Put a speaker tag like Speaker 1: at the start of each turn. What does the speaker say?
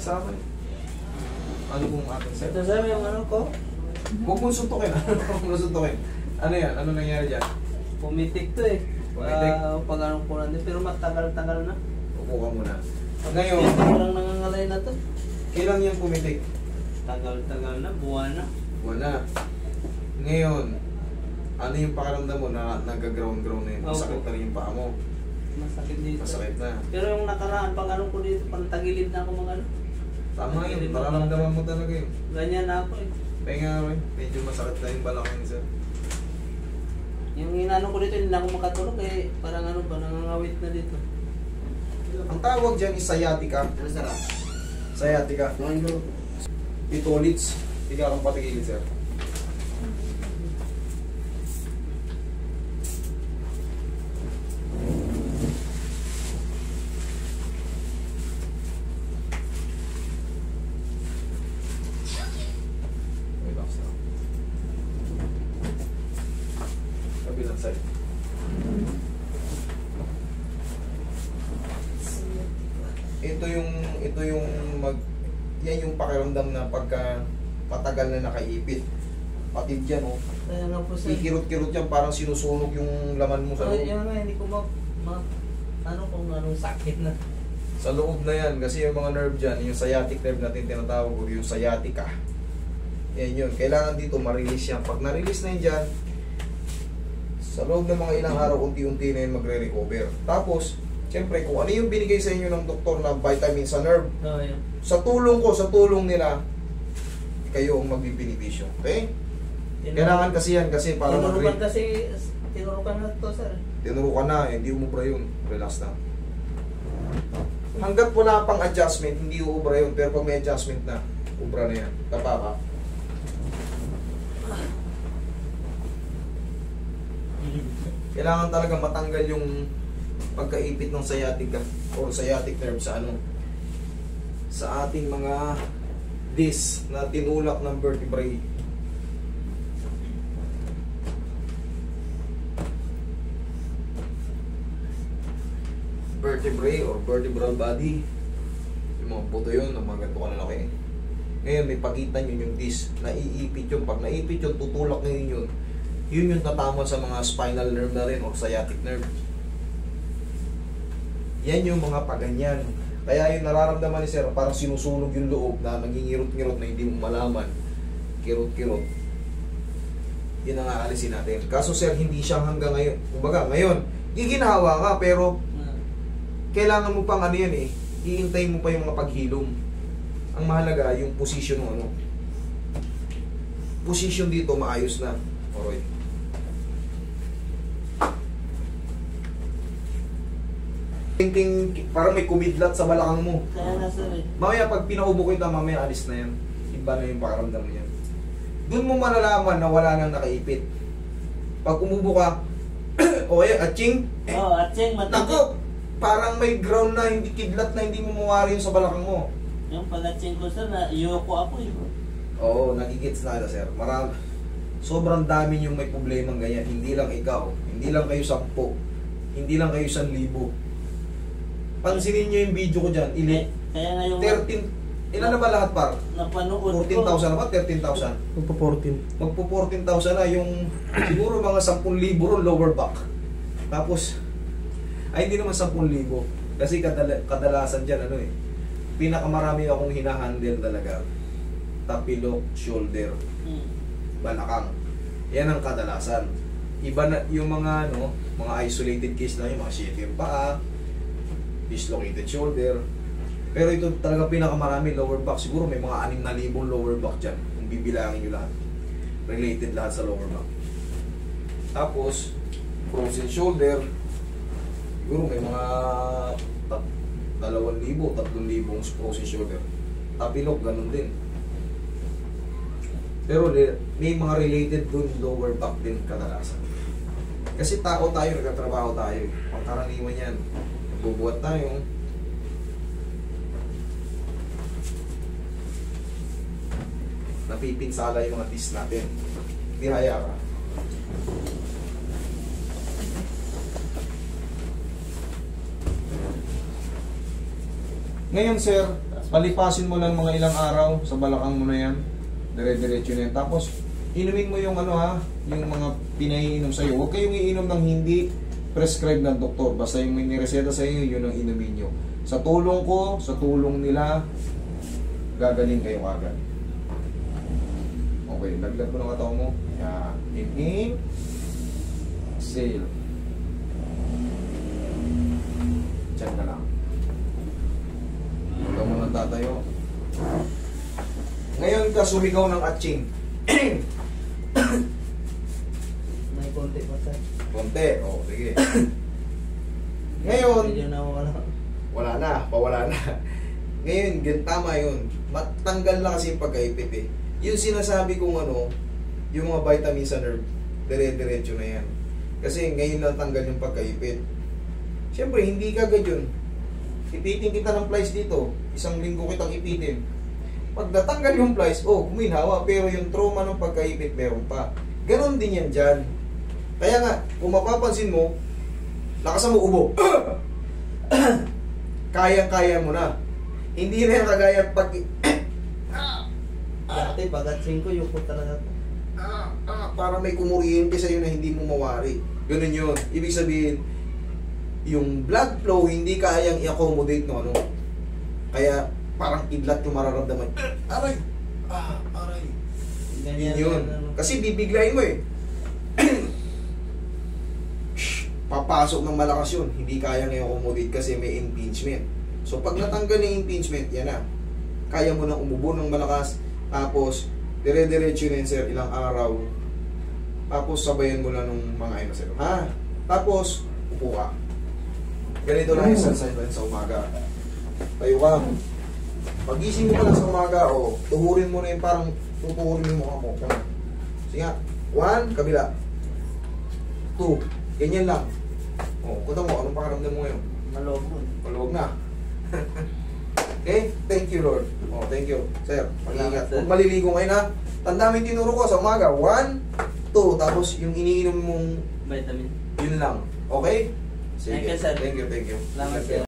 Speaker 1: Sa akin. Ano kung atin sir?
Speaker 2: Ito sir, yung ano ko,
Speaker 1: Huwag mong suntukin. Huwag mong suntukin. Ano yan? Ano nangyari dyan?
Speaker 2: pumitik to eh.
Speaker 1: Pumitik?
Speaker 2: Pag anong po natin, pero matagal-tagal na.
Speaker 1: Upo ka muna. Ngayon,
Speaker 2: Parang nangangalay na to.
Speaker 1: kailan yung pumitik?
Speaker 2: Tagal-tagal na, buwan na.
Speaker 1: Wala. Ngayon, ano yung pakiramdam mo na nag-ground-ground na yun? Masakit na rin yung paa mo.
Speaker 2: Masakit dito.
Speaker 1: Masakit na.
Speaker 2: Pero yung nakaraan, pag ano ko dito, pang tagilid na ako mga ano.
Speaker 1: Tama yun. Nararamdaman mo talaga yun.
Speaker 2: Ganyan na ako eh.
Speaker 1: Pahinga rin. Medyo masakit na yung balakang sir.
Speaker 2: Yung inano ko dito, hindi na ako makatulog eh. Parang ano ba, nangangawit na dito.
Speaker 1: Ang tawag dyan is sciatica.
Speaker 2: Ano sarap?
Speaker 1: Sciatica. Pitolits. Hindi ka kang patigilid sir. Relax na. Kabilang side. Ito yung yan yung pakiramdam na pagka matagal na nakaipit. Pati dyan, oh.
Speaker 2: Kaya nga po sir.
Speaker 1: Kikirot-kirot yan, parang sinusunog yung laman mo sa loob.
Speaker 2: Yan nga, hindi ko ano kung anong sakit na.
Speaker 1: Sa loob na yan, kasi yung mga nerve dyan, yung sciatic nerve natin tinatawag o yung sciatica. Yan yun. Kailangan dito ma-release yan. Pag na-release na yun dyan, sa loob ng mga ilang araw, unti-unti na yun magre-recover. Tapos, siyempre, kung ano yung binigay sa inyo ng doktor na vitamin sa nerve,
Speaker 2: Yan.
Speaker 1: sa tulong ko, sa tulong nila, kayo ang magbibinibisyo. Okay? Kailangan kasi yan, kasi para
Speaker 2: tinurukan kasi, tinurukan na to sir.
Speaker 1: tinurukan na, hindi umubra yun. Relax na. Hanggat wala pang adjustment, hindi uubra yun. Pero pag may adjustment na, ubra na yan. Tapa ka. Kailangan talaga matanggal yung pagkaipit ng sciatic or sciatic nerve sa ano, sa ating mga disc na tinulak ng vertebrae. Vertebrae or vertebral body, yung mga buto yun, ang mga ganito kalalaki. Ngayon may pagitan yun yung disc, naiipit yun. Pag naipit yun, tutulak ngayon yun. Yun yung tatama sa mga spinal nerve na rin or sciatic nerve. Yan yung mga paganyan. Kaya yung nararamdaman ni sir, parang sinusunog yung loob na nangingirot-ngirot na hindi mo malaman. Kirot-kirot. Yun ang aalisin natin. Kaso sir, hindi siya hanggang ngayon. Kumbaga, ngayon, giginawa ka pero kailangan mo pang ano yan eh. Iintayin mo pa yung mga paghilom. Ang mahalaga, yung position mo ano. Position dito, maayos na. Alright. Parang may kumidlat sa balakang mo.
Speaker 2: Kaya na sir eh.
Speaker 1: Mamaya pag pinaubo ko ito, mamaya alis na yan. Iba na yung pakaramdam niya. Doon mo malalaman na wala nang nakaipit. Pag umubo ka, o yan, atching.
Speaker 2: Oo, atching, matindi.
Speaker 1: Naku, parang may ground na, hindi kidlat na, hindi mo mawari yung sa balakang mo.
Speaker 2: Yung pag-atching ko sir, na yoko ako eh.
Speaker 1: Oo, nagigits na sir. Marami. Sobrang dami yung may problemang ganyan. Hindi lang ikaw, hindi lang kayo 10, hindi lang kayo 1,000. Pansinin nyo yung video ko dyan,
Speaker 2: Kaya nga yung
Speaker 1: 13, ilan na ba lahat par?
Speaker 2: napanood ko.
Speaker 1: 14,000 na ba? 13,000?
Speaker 3: Magpo-14.
Speaker 1: Magpo-14,000 na yung siguro mga 10,000 ron lower back. Tapos, ay hindi naman 10,000 kasi kadalasan dyan ano eh, pinakamarami akong hinahandle talaga tapilok, shoulder, balakang. Yan ang kadalasan. Iba na yung mga ano, mga isolated case lang yung mga shake yung paa, dislocated shoulder. Pero ito talaga pinakamarami lower back. Siguro may mga 6,000 lower back dyan kung bibilangin nyo lahat. Related lahat sa lower back. Tapos frozen shoulder, siguro may mga 2,000, 3,000 frozen shoulder. Tapilok, ganun din. Pero may mga related dun lower back din kadalasan. Kasi tao tayo, nagtatrabaho tayo. Pangkaraniwan yan. Nagbubuhat tayo. Napipinsala yung mga disc natin. Tihaya ka. Ngayon sir, Palipasin mo lang mga ilang araw sa balakang mo na yan. Dire-diretso na yan. Tapos, inumin mo yung ano ha, yung mga pinaiinom sa'yo. Huwag kayong iinom ng hindi prescribe ng doktor. Basta yung may nireseta sa'yo, yun ang inumin nyo. Sa tulong ko, sa tulong nila, gagaling kayo agad. Okay, laglag mo ng katawan mo. Yan. Inhale. Exhale. Diyan ka lang. Huwag ka muna tatayo. Ngayon ka sumigaw ng atching.
Speaker 2: May konti pa sir.
Speaker 1: Konti. O, sige. Ngayon,
Speaker 2: Medyo nawawala.
Speaker 1: wala na. Pawala na. Ngayon, tama yun. Matanggal na kasi yung pagkaipit eh. Yung sinasabi kong ano, yung mga vitamins sa nerve, dire-diretso na yan. Kasi ngayon lang tanggal yung pagkaipit. Siyempre, hindi kagad yun. Ipitin kita ng plies dito. Isang linggo kitang ipitin. Pag natanggal yung plies, oh, kuminhawa. Pero yung trauma ng pagkaipit, meron pa. Ganon din yan dyan. Kaya nga, kung mapapansin mo, lakasan mo ubo. Kayang-kaya mo na. Hindi na yung kagaya pag...
Speaker 2: Dati pagatsing ko, yung po talaga.
Speaker 1: para may kumuryente sa'yo na hindi mo mawari. Ganun yun. Ibig sabihin, yung blood flow hindi kayang i-accommodate no ano. Kaya parang idlat yung mararamdaman. Aray! Aray!
Speaker 2: Ganyan
Speaker 1: Yun.
Speaker 2: ano.
Speaker 1: Kasi bibiglayin mo eh. Papasok ng malakas yun. Hindi kayang i-accommodate kasi may impingement. So pag natanggal yung impingement, yan na. Kaya mo nang umubo ng malakas. Tapos, dire-diretso na yun sir, ilang araw. Tapos sabayan mo na nung mga ano sir. Ha? Tapos, upo ka. Ganito lang exercise natin sa umaga. Tayo ka. Pagising mo pa lang sa umaga, o, tuhurin mo na yung parang tutuhurin mo yung mukha mo. Sige nga. 1, kabila. 2, ganyan lang. O, kuta mo, anong pakaramdam mo ngayon?
Speaker 2: Maloob mo.
Speaker 1: Maluwag na. Okay? Thank you, Lord. Oh, thank you. Sir, mag-ingat.
Speaker 2: Salamat, sir.
Speaker 1: Kung maliligo ngayon ha, tanda mo yung tinuro ko sa umaga. 1, 2, tapos yung iniinom mong
Speaker 2: Vitamin.
Speaker 1: yun lang. Okay?
Speaker 2: Thank you, sir.
Speaker 1: Thank you, thank you.
Speaker 2: Salamat, sir.